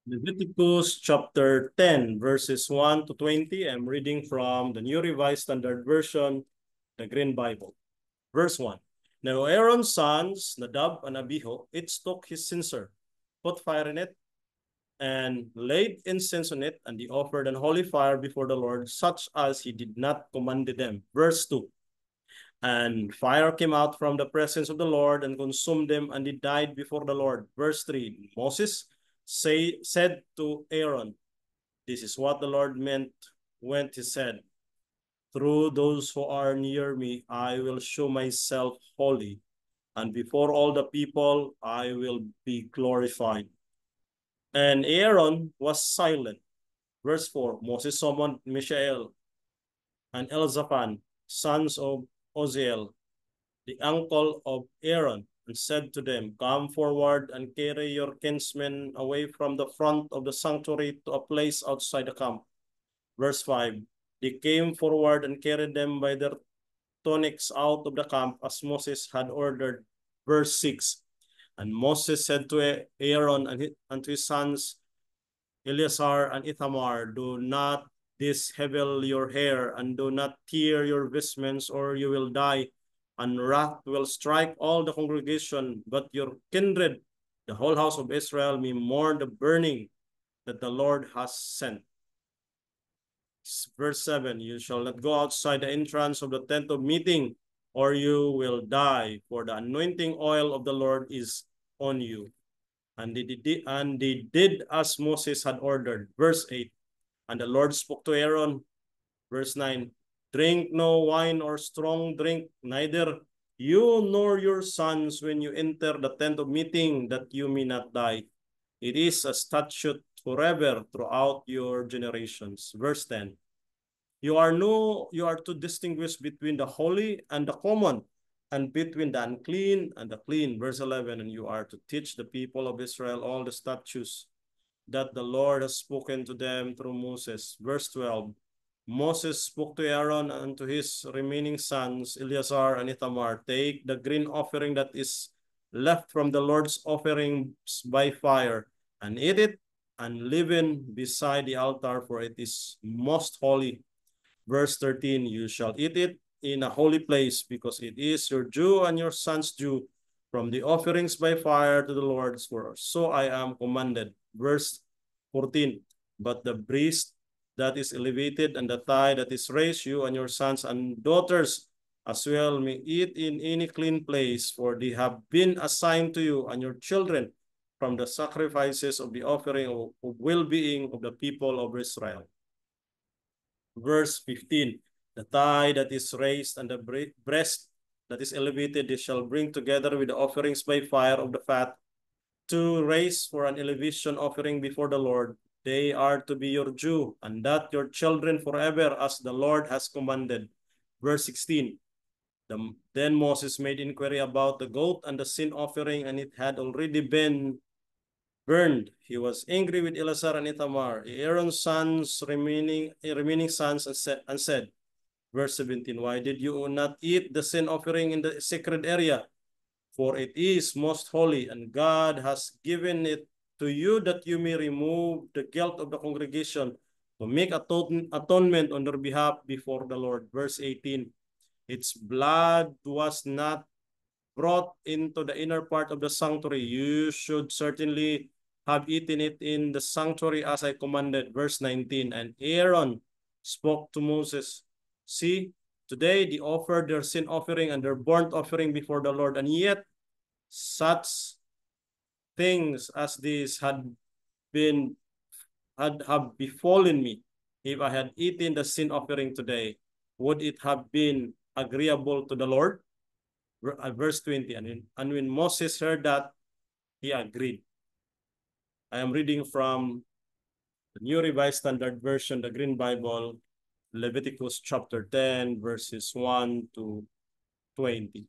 Leviticus chapter 10, verses 1 to 20. I'm reading from the New Revised Standard Version, the Green Bible. Verse 1. Now Aaron's sons, Nadab and Abihu, each took his censer, put fire in it, and laid incense on it, and they offered an holy fire before the Lord, such as he did not command them. Verse 2. And fire came out from the presence of the Lord and consumed them, and they died before the Lord. Verse 3. Moses said to Aaron, this is what the Lord meant when he said, through those who are near me, I will show myself holy, and before all the people, I will be glorified. And Aaron was silent. Verse 4, Moses summoned Mishael and Elzaphan, sons of Oziel, the uncle of Aaron, and said to them, come forward and carry your kinsmen away from the front of the sanctuary to a place outside the camp. Verse 5, they came forward and carried them by their tunics out of the camp as Moses had ordered. Verse 6, and Moses said to Aaron and to his sons, Eleazar and Ithamar, do not dishevel your hair and do not tear your vestments, or you will die, and wrath will strike all the congregation, but your kindred, the whole house of Israel, may mourn the burning that the Lord has sent. Verse 7, you shall not go outside the entrance of the tent of meeting, or you will die, for the anointing oil of the Lord is on you. And they did as Moses had ordered. Verse 8, and the Lord spoke to Aaron. Verse 9, drink no wine or strong drink, neither you nor your sons when you enter the tent of meeting, that you may not die. It is a statute forever throughout your generations. Verse 10, you are to distinguish between the holy and the common, and between the unclean and the clean. Verse 11, and you are to teach the people of Israel all the statutes that the Lord has spoken to them through Moses. Verse 12, Moses spoke to Aaron and to his remaining sons, Eleazar and Ithamar, take the grain offering that is left from the Lord's offerings by fire, and eat it, and leaven beside the altar, for it is most holy. Verse 13, you shall eat it in a holy place, because it is your due and your son's due from the offerings by fire to the Lord, for so I am commanded. Verse 14, but the breast that is elevated and the thigh that is raised, you and your sons and daughters as well may eat in any clean place, for they have been assigned to you and your children from the sacrifices of the offering of well-being of the people of Israel. Verse 15, the thigh that is raised and the breast that is elevated, they shall bring together with the offerings by fire of the fat to raise for an elevation offering before the Lord. They are to be your due, and that your children forever, as the Lord has commanded. Verse 16, then Moses made inquiry about the goat and the sin offering, and it had already been burned. He was angry with Eleazar and Ithamar, Aaron's sons, remaining sons, and said, verse 17, why did you not eat the sin offering in the sacred area? For it is most holy, and God has given it to you that you may remove the guilt of the congregation, to make atonement on their behalf before the Lord. Verse 18, its blood was not brought into the inner part of the sanctuary. You should certainly have eaten it in the sanctuary as I commanded. Verse 19, and Aaron spoke to Moses, see, today they offered their sin offering and their burnt offering before the Lord, and yet such things as these have befallen me. If I had eaten the sin offering today, would it have been agreeable to the Lord? Verse 20, and when Moses heard that, he agreed. I am reading from the New Revised Standard Version, the Green Bible, Leviticus chapter 10, verses 1 to 20.